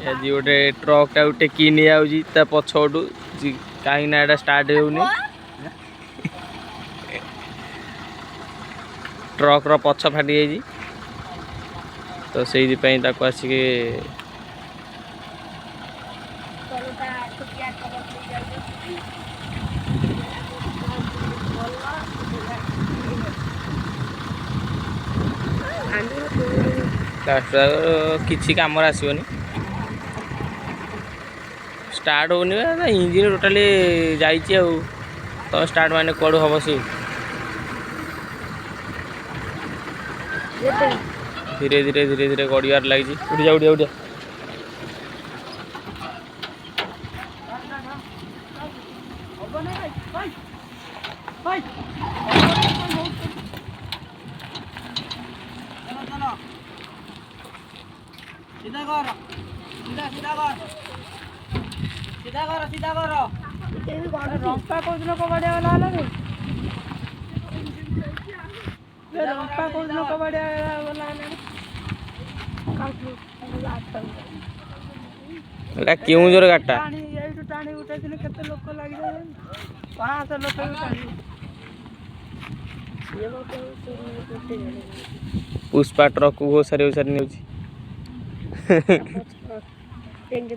आज गोटे ट्रक टा टेकी नहीं आउजी ता पछोडू कहीं ना एटा स्टार्ट होउनी ट्रक रो पछ फाटी जाई तो सेही पई ताको आसी किसी कम आसोनी स्टार्ट होनी इंजिन टोटाली जाइए तो स्टार्ट माने कड़ू हम सी धीरे धीरे धीरे धीरे गड़ियार लगी उड़ी जा उड़ी जा उड़ी जा सीधा कर सीधा सीधा कर सीधा कर सीधा कर रंपा कोदिन कबाड़िया वाला आला रे रंपा कोदिन कबाड़िया वाला आला एटा क्यों जोर गाटा टाणी एठू टाणी उठे दिन केते लोक लागि जाय 500 लोक टाणी ये लोक पुष्पा ट्रक को बहुत सारे न्यूज थैंक यू